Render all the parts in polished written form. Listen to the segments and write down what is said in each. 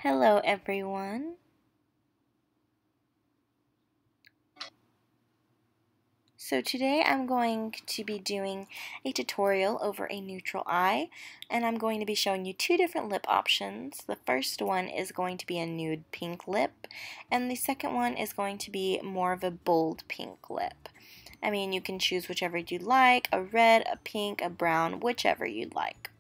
Hello everyone. So today I'm going to be doing a tutorial over a neutral eye, and I'm going to be showing you two different lip options. The first one is going to be a nude pink lip, and the second one is going to be more of a bold pink lip. I mean, you can choose whichever you'd like, a red, a pink, a brown, whichever you'd like.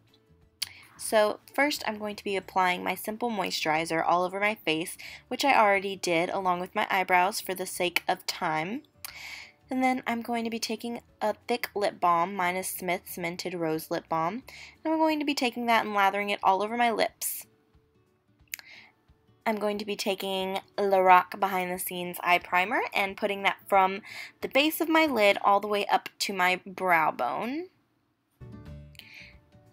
So first I'm going to be applying my simple moisturizer all over my face, which I already did along with my eyebrows for the sake of time. And then I'm going to be taking a thick lip balm. Mine is Smith's Minted Rose Lip Balm. And I'm going to be taking that and lathering it all over my lips. I'm going to be taking Lorac Behind the Scenes Eye Primer and putting that from the base of my lid all the way up to my brow bone.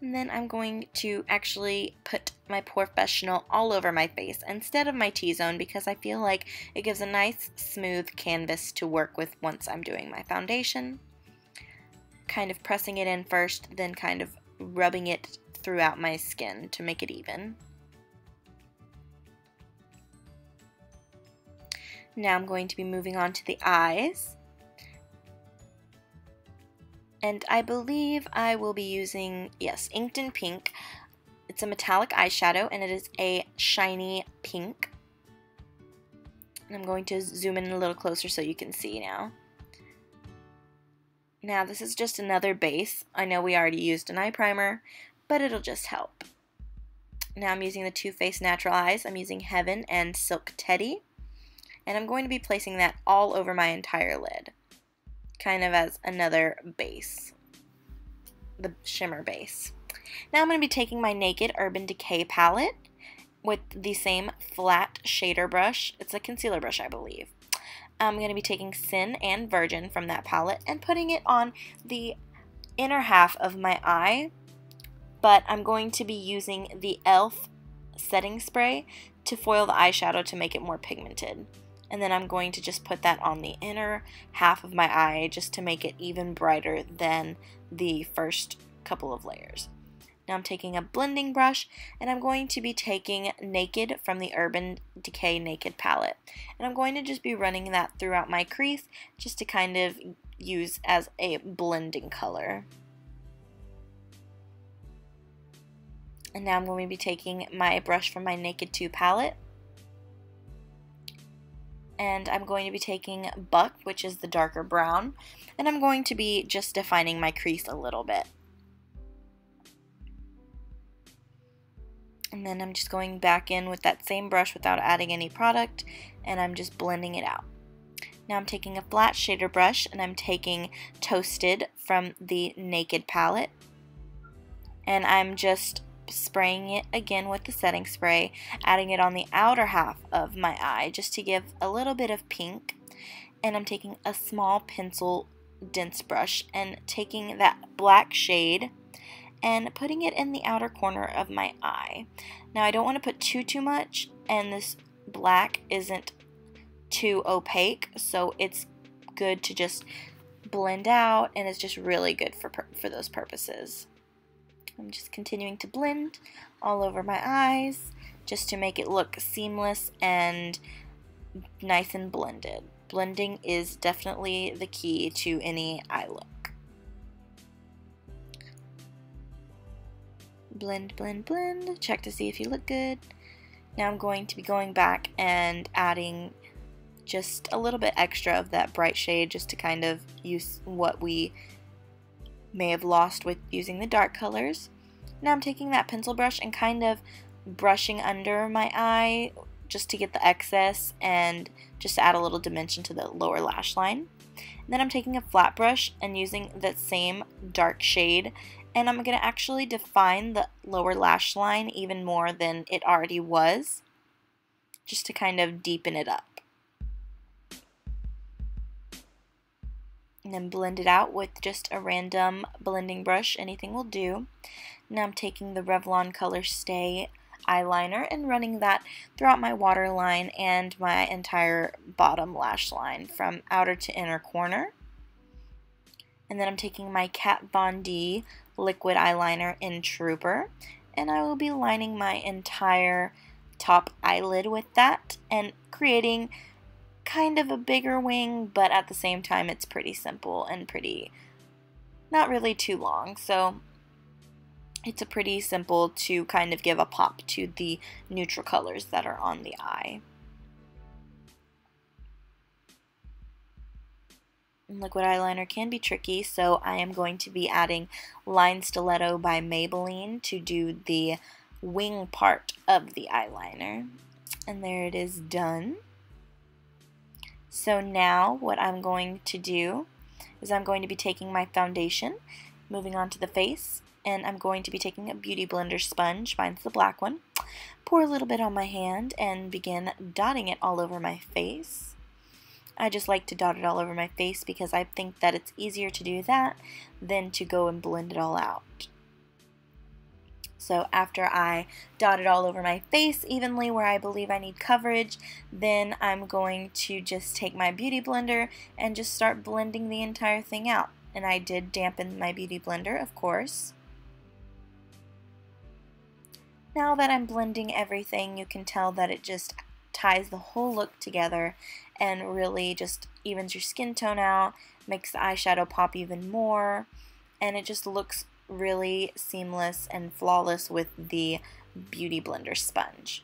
And then I'm going to actually put my Porefessional all over my face instead of my T-zone because I feel like it gives a nice smooth canvas to work with once I'm doing my foundation. Kind of pressing it in first, then kind of rubbing it throughout my skin to make it even. Now I'm going to be moving on to the eyes. And I believe I will be using, yes, Inked in Pink. It's a metallic eyeshadow and it is a shiny pink. And I'm going to zoom in a little closer so you can see now. Now this is just another base. I know we already used an eye primer, but it'll just help. Now I'm using the Too Faced Natural Eyes. I'm using Heaven and Silk Teddy. And I'm going to be placing that all over my entire lid, kind of as another base, the shimmer base. Now I'm going to be taking my Naked Urban Decay palette with the same flat shader brush. It's a concealer brush, I believe. I'm going to be taking Sin and Virgin from that palette and putting it on the inner half of my eye, but I'm going to be using the e.l.f. setting spray to foil the eyeshadow to make it more pigmented. And then I'm going to just put that on the inner half of my eye just to make it even brighter than the first couple of layers. Now I'm taking a blending brush and I'm going to be taking Naked from the Urban Decay Naked palette. And I'm going to just be running that throughout my crease just to kind of use as a blending color. And now I'm going to be taking my brush from my Naked 2 palette. And I'm going to be taking Buck, which is the darker brown, and I'm going to be just defining my crease a little bit. And then I'm just going back in with that same brush without adding any product, and I'm just blending it out. Now I'm taking a flat shader brush, and I'm taking Toasted from the Naked palette, and I'm just spraying it again with the setting spray, adding it on the outer half of my eye just to give a little bit of pink. And I'm taking a small pencil dense brush and taking that black shade and putting it in the outer corner of my eye. Now I don't want to put too much, and this black isn't too opaque, so it's good to just blend out, and it's just really good for those purposes. I'm just continuing to blend all over my eyes just to make it look seamless and nice and blended. Blending is definitely the key to any eye look. Blend, blend, blend. Check to see if you look good. Now I'm going to be going back and adding just a little bit extra of that bright shade just to kind of use what we may have lost with using the dark colors. Now I'm taking that pencil brush and kind of brushing under my eye just to get the excess and just to add a little dimension to the lower lash line. And then I'm taking a flat brush and using that same dark shade, and I'm going to actually define the lower lash line even more than it already was, just to kind of deepen it up. And then blend it out with just a random blending brush, anything will do. Now I'm taking the Revlon Color Stay eyeliner and running that throughout my waterline and my entire bottom lash line from outer to inner corner. And then I'm taking my Kat Von D liquid eyeliner in Trooper, and I will be lining my entire top eyelid with that and creating kind of a bigger wing, but at the same time it's pretty simple and pretty, not really too long. So it's a pretty simple to kind of give a pop to the neutral colors that are on the eye. Liquid eyeliner can be tricky, so I am going to be adding Line Stiletto by Maybelline to do the wing part of the eyeliner. And there it is done. So now what I'm going to do is I'm going to be taking my foundation, moving on to the face, and I'm going to be taking a Beauty Blender sponge, mine's the black one, pour a little bit on my hand and begin dotting it all over my face. I just like to dot it all over my face because I think that it's easier to do that than to go and blend it all out. So after I dot it all over my face evenly where I believe I need coverage, then I'm going to just take my Beauty Blender and just start blending the entire thing out. And I did dampen my Beauty Blender, of course. Now that I'm blending everything, you can tell that it just ties the whole look together and really just evens your skin tone out, makes the eyeshadow pop even more, and it just looks really seamless and flawless with the Beauty Blender sponge.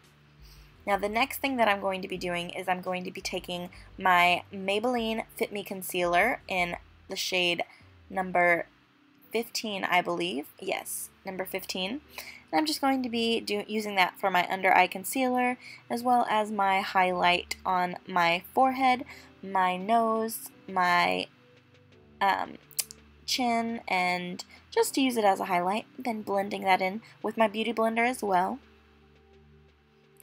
Now the next thing that I'm going to be doing is I'm going to be taking my Maybelline Fit Me Concealer in the shade number 15, I believe. Yes, number 15. And I'm just going to be using that for my under eye concealer, as well as my highlight on my forehead, my nose, my chin, and just to use it as a highlight, then blending that in with my Beauty Blender as well.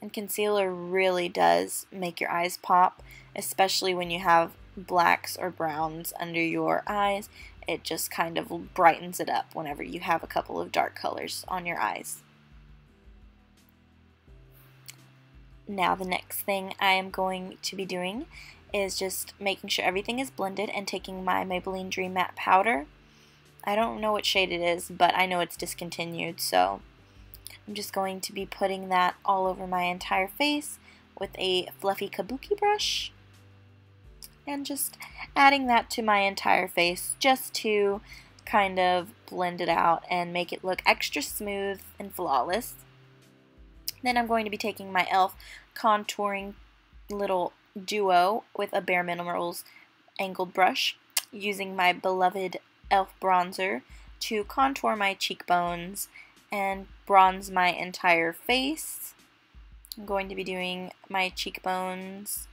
And concealer really does make your eyes pop, especially when you have blacks or browns under your eyes. It just kind of brightens it up whenever you have a couple of dark colors on your eyes. Now the next thing I am going to be doing is just making sure everything is blended and taking my Maybelline Dream Matte Powder. I don't know what shade it is, but I know it's discontinued, so I'm just going to be putting that all over my entire face with a fluffy kabuki brush. And just adding that to my entire face just to kind of blend it out and make it look extra smooth and flawless. Then I'm going to be taking my e.l.f. contouring little duo with a Bare Minerals angled brush, using my beloved e.l.f. bronzer to contour my cheekbones and bronze my entire face. I'm going to be doing my cheekbones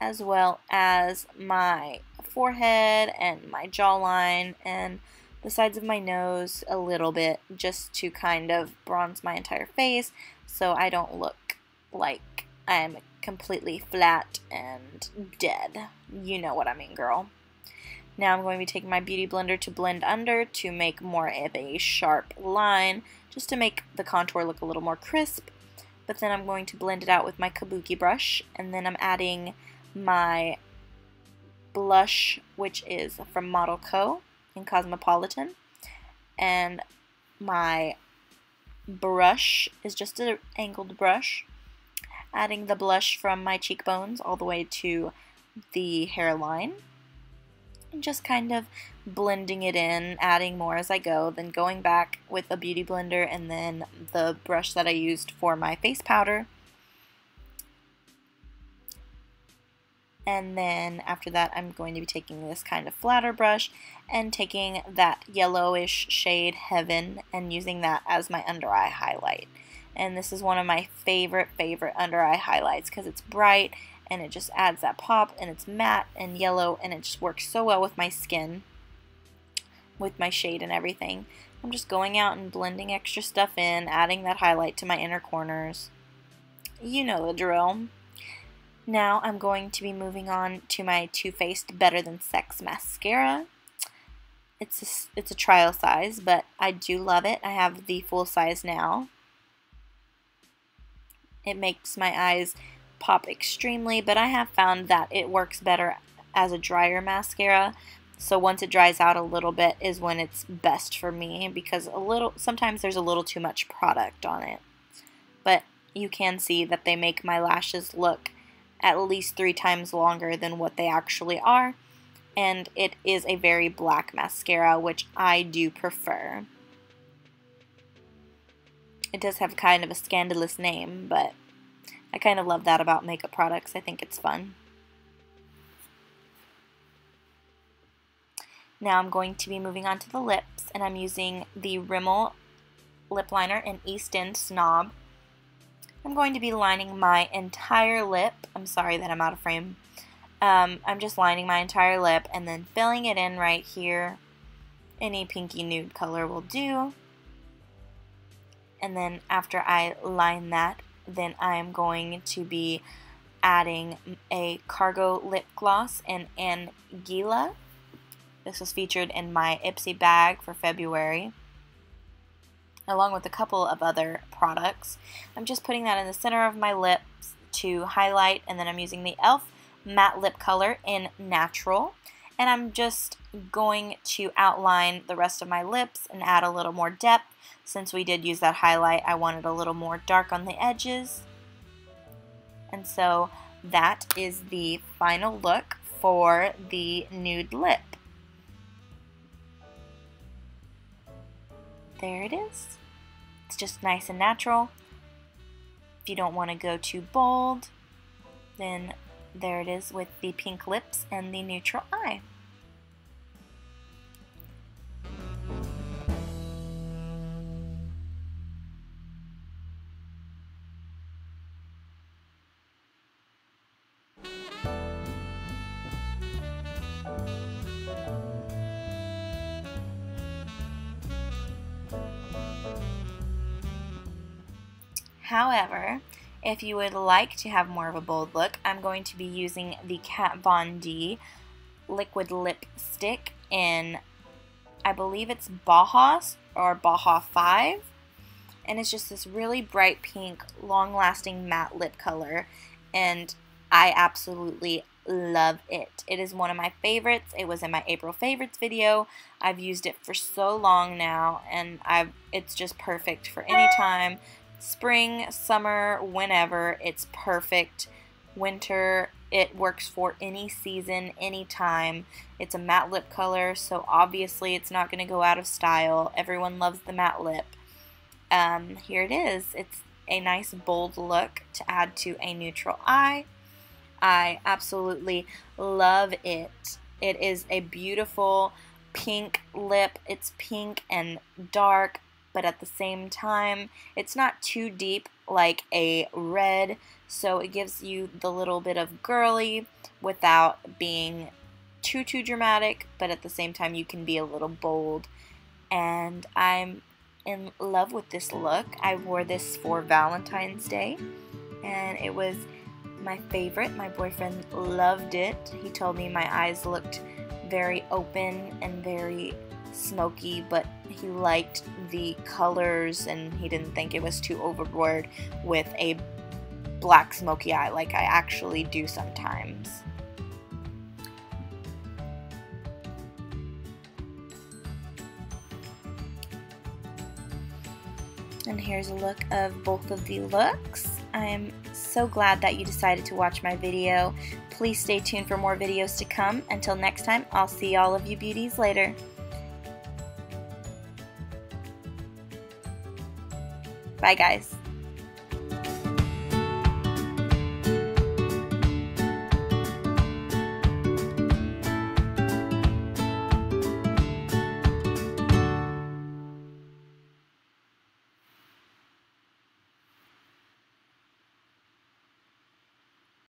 as well as my forehead and my jawline and the sides of my nose a little bit, just to kind of bronze my entire face so I don't look like I'm completely flat and dead. You know what I mean, girl. Now I'm going to be taking my Beauty Blender to blend under to make more of a sharp line, just to make the contour look a little more crisp. But then I'm going to blend it out with my kabuki brush, and then I'm adding my blush, which is from Model Co. in Cosmopolitan, and my brush is just an angled brush, adding the blush from my cheekbones all the way to the hairline, and just kind of blending it in, adding more as I go, then going back with a Beauty Blender and then the brush that I used for my face powder. And then after that, I'm going to be taking this kind of flatter brush and taking that yellowish shade Heaven and using that as my under eye highlight. And this is one of my favorite under eye highlights because it's bright and it just adds that pop, and it's matte and yellow, and it just works so well with my skin, with my shade and everything. I'm just going out and blending extra stuff in, adding that highlight to my inner corners. You know the drill. Now I'm going to be moving on to my Too Faced Better Than Sex mascara. It's a trial size, but I do love it. I have the full size now. It makes my eyes pop extremely, but I have found that it works better as a drier mascara. So once it dries out a little bit is when it's best for me, because sometimes there's a little too much product on it. But you can see that they make my lashes look at least 3 times longer than what they actually are. And it is a very black mascara, which I do prefer. It does have kind of a scandalous name, but I kind of love that about makeup products. I think it's fun. Now I'm going to be moving on to the lips, and I'm using the Rimmel lip liner in Eastend Snob. I'm going to be lining my entire lip. I'm sorry that I'm out of frame. I'm just lining my entire lip and then filling it in right here. Any pinky nude color will do. And then after I line that, then I am going to be adding a Cargo lip gloss in Anguilla. This was featured in my Ipsy bag for February, along with a couple of other products. I'm just putting that in the center of my lips to highlight, and then I'm using the e.l.f. matte lip color in Natural, and I'm just going to outline the rest of my lips and add a little more depth. Since we did use that highlight, I wanted a little more dark on the edges. And so that is the final look for the nude lip. There it is. It's just nice and natural. If you don't want to go too bold, then there it is with the pink lips and the neutral eye. However, if you would like to have more of a bold look, I'm going to be using the Kat Von D liquid lipstick in, I believe it's Bauhaus or Baja 5. And it's just this really bright pink, long-lasting matte lip color. And I absolutely love it. It is one of my favorites. It was in my April favorites video. I've used it for so long now, and it's just perfect for any time. Spring, summer, whenever, it's perfect. Winter, it works for any season, any time. It's a matte lip color, so obviously it's not going to go out of style. Everyone loves the matte lip. Here it is. It's a nice bold look to add to a neutral eye. I absolutely love it. It is a beautiful pink lip. It's pink and dark, but at the same time, it's not too deep like a red, so it gives you the little bit of girly without being too dramatic, but at the same time you can be a little bold. And I'm in love with this look. I wore this for Valentine's Day, and it was my favorite. My boyfriend loved it. He told me my eyes looked very open and very smoky, but he liked the colors and he didn't think it was too overboard with a black smoky eye like I actually do sometimes. And here's a look of both of the looks. I'm so glad that you decided to watch my video. Please stay tuned for more videos to come. Until next time, I'll see all of you beauties later. Bye guys.